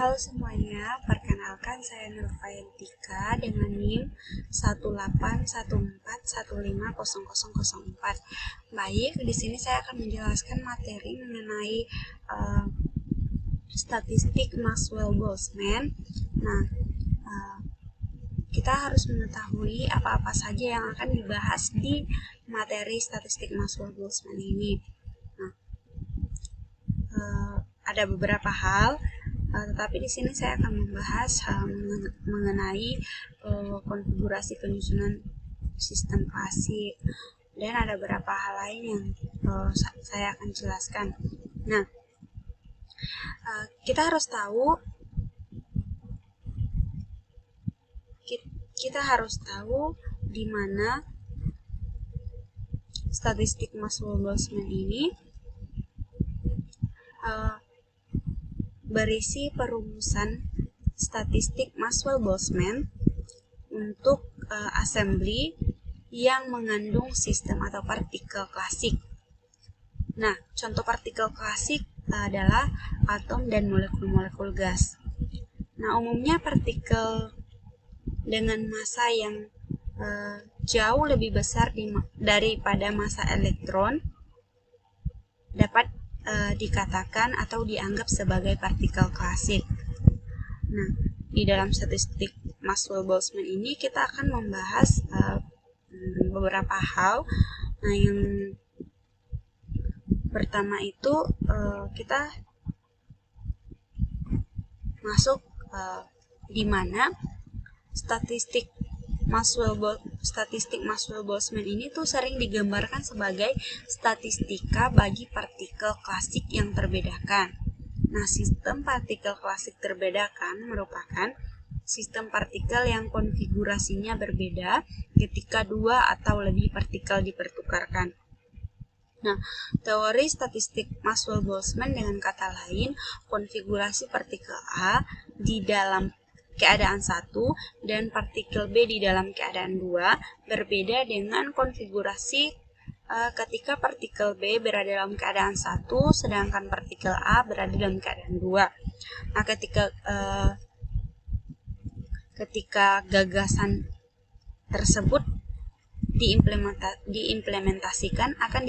Halo semuanya, perkenalkan saya Nurfayantika dengan NIM 18141500004. Baik, di sini saya akan menjelaskan materi mengenai statistik Maxwell-Boltzmann. Nah, kita harus mengetahui apa-apa saja yang akan dibahas di materi statistik Maxwell-Boltzmann ini. Nah, ada beberapa hal, tetapi di sini saya akan membahas mengenai konfigurasi penyusunan sistem klasik, dan ada beberapa hal lain yang saya akan jelaskan. Nah, kita harus tahu di mana statistik Maxwell-Boltzmann ini berisi perumusan statistik Maxwell-Boltzmann untuk assembly yang mengandung sistem atau partikel klasik. Nah, contoh partikel klasik adalah atom dan molekul-molekul gas. Nah, umumnya partikel dengan massa yang jauh lebih besar daripada massa elektron dapat dikatakan atau dianggap sebagai partikel klasik. Nah, di dalam statistik Maxwell-Boltzmann ini kita akan membahas beberapa hal. Nah, yang pertama itu kita masuk di mana statistik Maxwell-Boltzmann ini tuh sering digambarkan sebagai statistika bagi partikel klasik yang terbedakan. Nah, sistem partikel klasik terbedakan merupakan sistem partikel yang konfigurasinya berbeda ketika dua atau lebih partikel dipertukarkan. Nah, teori statistik Maxwell-Boltzmann dengan kata lain, konfigurasi partikel A di dalam keadaan 1 dan partikel B di dalam keadaan 2 berbeda dengan konfigurasi ketika partikel B berada dalam keadaan 1 sedangkan partikel A berada dalam keadaan 2. Nah, ketika gagasan tersebut diimplementasikan akan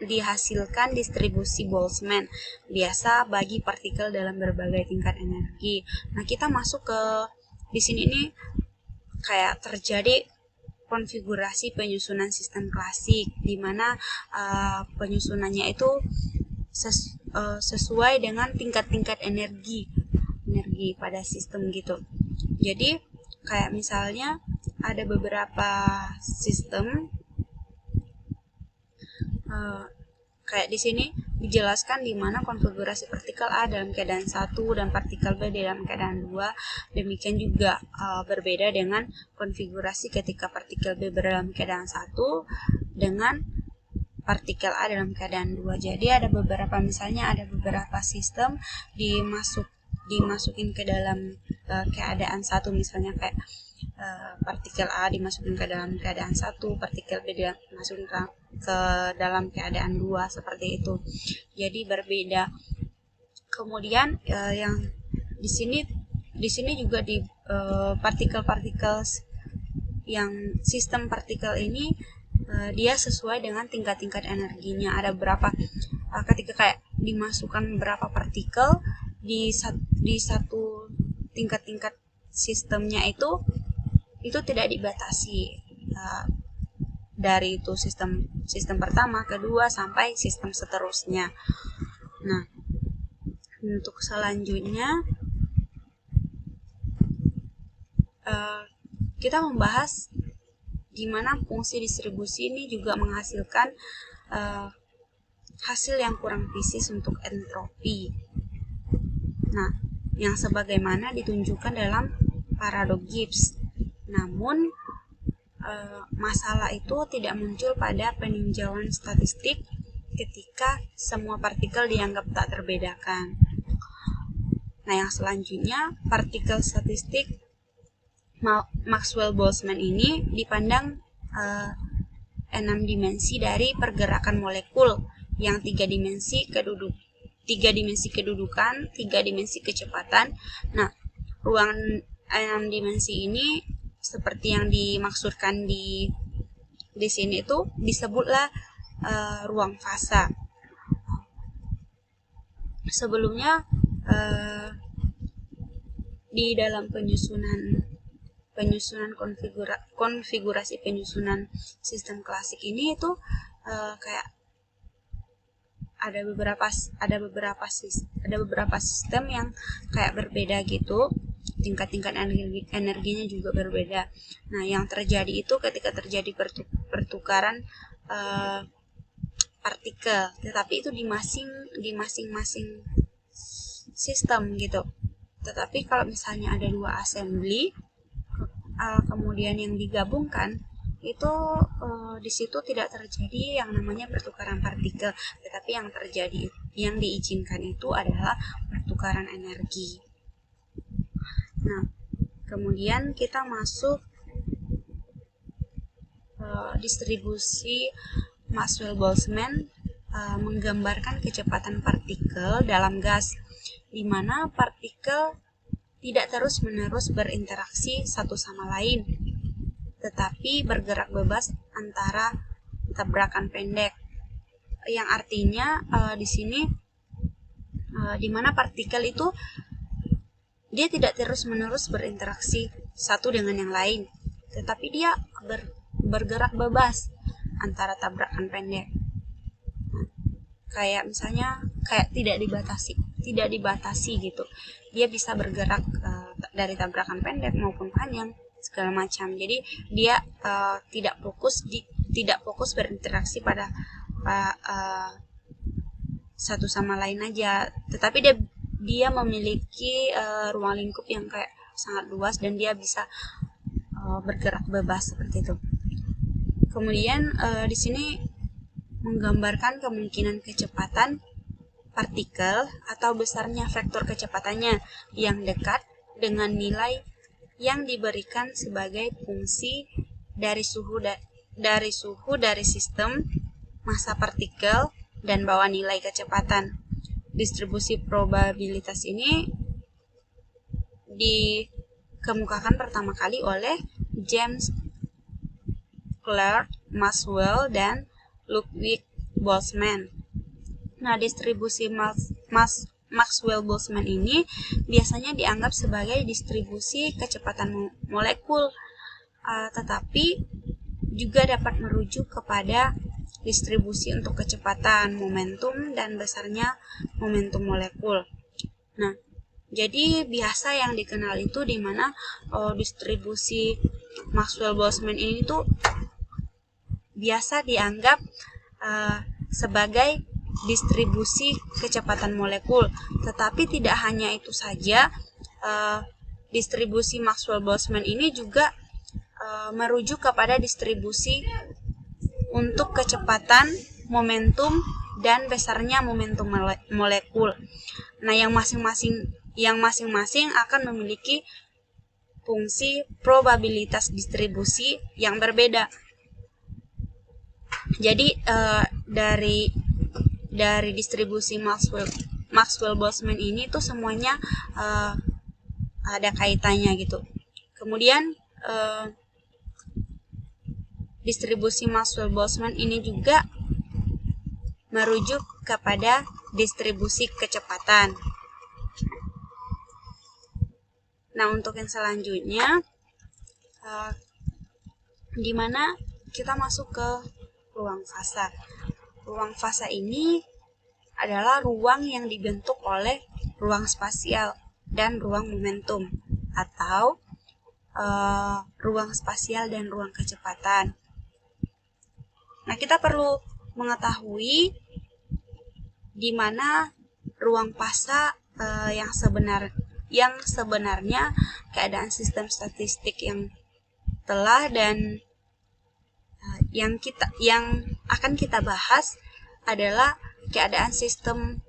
dihasilkan distribusi Boltzmann biasa bagi partikel dalam berbagai tingkat energi. Nah, kita masuk ke di sini nih kayak terjadi konfigurasi penyusunan sistem klasik di mana penyusunannya itu sesuai dengan tingkat-tingkat energi pada sistem gitu. Jadi kayak misalnya ada beberapa sistem kayak di sini dijelaskan di mana konfigurasi partikel A dalam keadaan 1 dan partikel B dalam keadaan 2. Demikian juga berbeda dengan konfigurasi ketika partikel B berada dalam keadaan 1 dengan partikel A dalam keadaan 2. Jadi ada beberapa sistem dimasukin ke dalam keadaan 1, misalnya kayak partikel A dimasukin ke dalam keadaan 1, partikel B dimasukin ke dalam keadaan 2, seperti itu. Jadi berbeda. Kemudian yang di sini juga di partikel-partikel yang sistem partikel ini dia sesuai dengan tingkat-tingkat energinya. Ada berapa ketika kayak dimasukkan berapa partikel di satu tingkat-tingkat sistemnya itu tidak dibatasi dari itu sistem pertama, kedua sampai sistem seterusnya. Nah, untuk selanjutnya kita membahas di mana fungsi distribusi ini juga menghasilkan hasil yang kurang presis untuk entropi. Nah, yang sebagaimana ditunjukkan dalam paradoks Gibbs. Namun, masalah itu tidak muncul pada peninjauan statistik ketika semua partikel dianggap tak terbedakan. Nah, yang selanjutnya, partikel statistik Maxwell-Boltzmann ini dipandang 6 dimensi dari pergerakan molekul, yang 3 dimensi 3 dimensi kedudukan, 3 dimensi kecepatan. Nah, ruang 6 dimensi ini seperti yang dimaksudkan di sini itu disebutlah ruang fasa. Sebelumnya di dalam penyusunan konfigurasi penyusunan sistem klasik ini itu kayak ada beberapa sistem yang kayak berbeda gitu, tingkat energinya juga berbeda. Nah, yang terjadi itu ketika terjadi pertukaran partikel, tetapi itu di masing-masing sistem gitu. Tetapi kalau misalnya ada 2 assembly kemudian yang digabungkan, itu di situ tidak terjadi yang namanya pertukaran partikel, tetapi yang diizinkan itu adalah pertukaran energi. Nah, kemudian kita masuk distribusi Maxwell-Boltzmann menggambarkan kecepatan partikel dalam gas, di mana partikel tidak terus-menerus berinteraksi satu sama lain, tetapi bergerak bebas antara tabrakan pendek. Yang artinya di sini di mana partikel itu dia tidak terus-menerus berinteraksi satu dengan yang lain, tetapi dia bergerak bebas antara tabrakan pendek. Kayak misalnya kayak tidak dibatasi gitu. Dia bisa bergerak dari tabrakan pendek maupun panjang segala macam. Jadi dia tidak fokus berinteraksi pada satu sama lain aja, tetapi dia memiliki ruang lingkup yang kayak sangat luas dan dia bisa bergerak bebas seperti itu. Kemudian di sini menggambarkan kemungkinan kecepatan partikel atau besarnya vektor kecepatannya yang dekat dengan nilai yang diberikan sebagai fungsi dari suhu dari sistem, massa partikel, dan bawah nilai kecepatan. Distribusi probabilitas ini dikemukakan pertama kali oleh James Clerk Maxwell dan Ludwig Boltzmann. Nah, distribusi Maxwell-Boltzmann ini biasanya dianggap sebagai distribusi kecepatan molekul, tetapi juga dapat merujuk kepada distribusi untuk kecepatan, momentum, dan besarnya momentum molekul. Nah, jadi biasa yang dikenal itu di mana distribusi Maxwell-Boltzmann ini tuh biasa dianggap sebagai distribusi kecepatan molekul, tetapi tidak hanya itu saja. Distribusi Maxwell-Boltzmann ini juga merujuk kepada distribusi untuk kecepatan, momentum, dan besarnya momentum molekul. Nah, yang masing-masing akan memiliki fungsi probabilitas distribusi yang berbeda. Jadi dari distribusi Maxwell-Boltzmann ini tuh semuanya ada kaitannya gitu. Kemudian distribusi Maxwell-Boltzmann ini juga merujuk kepada distribusi kecepatan. Nah, untuk yang selanjutnya di mana kita masuk ke ruang fasa. Ruang fasa ini adalah ruang yang dibentuk oleh ruang spasial dan ruang momentum, atau ruang spasial dan ruang kecepatan. Nah, kita perlu mengetahui di mana ruang fasa yang sebenarnya keadaan sistem statistik yang telah dan yang akan kita bahas adalah keadaan sistem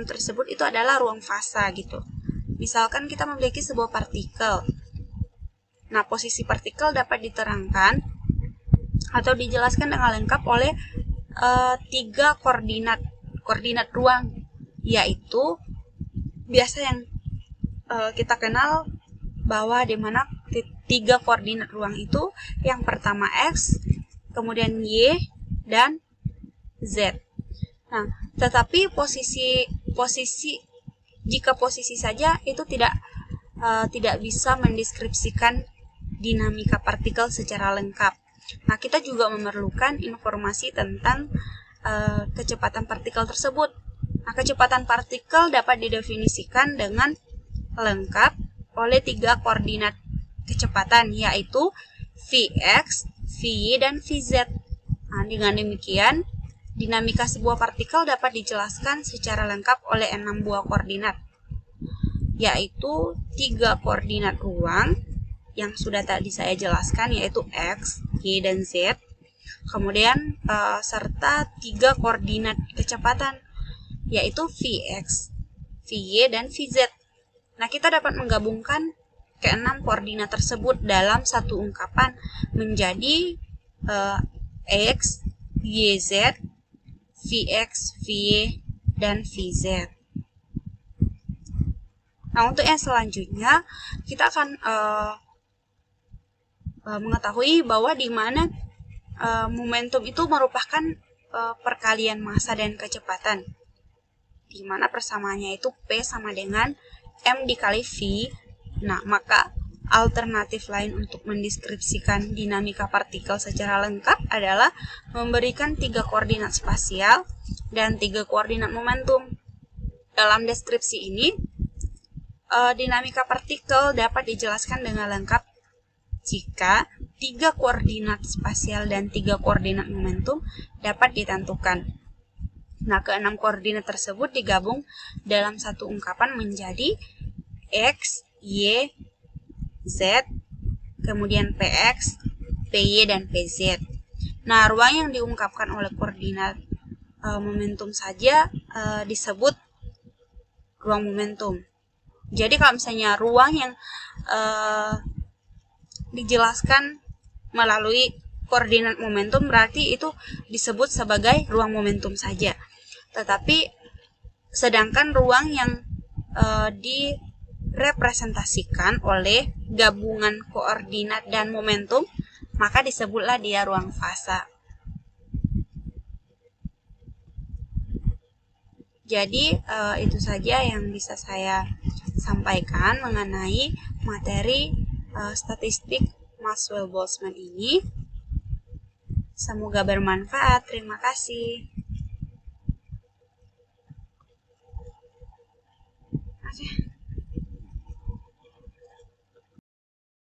tersebut itu adalah ruang fasa gitu. Misalkan kita memiliki sebuah partikel. Nah, posisi partikel dapat diterangkan atau dijelaskan dengan lengkap oleh 3 koordinat ruang, yaitu biasa yang kita kenal bahwa di mana 3 koordinat ruang itu yang pertama X, kemudian Y, dan Z. Nah, tetapi jika posisi saja itu tidak bisa mendeskripsikan dinamika partikel secara lengkap. Nah, kita juga memerlukan informasi tentang kecepatan partikel tersebut. Nah, kecepatan partikel dapat didefinisikan dengan lengkap oleh 3 koordinat kecepatan, yaitu Vx, Vy, dan Vz. Nah, dengan demikian, dinamika sebuah partikel dapat dijelaskan secara lengkap oleh 6 buah koordinat, yaitu 3 koordinat ruang yang sudah tadi saya jelaskan, yaitu X, Y, dan Z. Kemudian serta 3 koordinat kecepatan, yaitu Vx, Vy, dan Vz. Nah, kita dapat menggabungkan ke-6 koordinat tersebut dalam satu ungkapan menjadi X, Y, Z, Vx, Vy, dan Vz. Nah, untuk yang selanjutnya, kita akan mengetahui bahwa di mana momentum itu merupakan perkalian massa dan kecepatan, di mana persamaannya itu P sama dengan M dikali V. Nah, maka alternatif lain untuk mendeskripsikan dinamika partikel secara lengkap adalah memberikan 3 koordinat spasial dan 3 koordinat momentum. Dalam deskripsi ini, dinamika partikel dapat dijelaskan dengan lengkap jika 3 koordinat spasial dan 3 koordinat momentum dapat ditentukan. Nah, ke-6 koordinat tersebut digabung dalam satu ungkapan menjadi X, Y, Z, kemudian Px, Py, dan Pz. Nah, ruang yang diungkapkan oleh koordinat momentum saja disebut ruang momentum. Jadi kalau misalnya ruang yang dijelaskan melalui koordinat momentum berarti itu disebut sebagai ruang momentum saja. Tetapi sedangkan ruang yang direpresentasikan oleh gabungan koordinat dan momentum, maka disebutlah dia ruang fasa. Jadi itu saja yang bisa saya sampaikan mengenai materi statistik Maxwell-Boltzmann ini. Semoga bermanfaat. Terima kasih. Okay.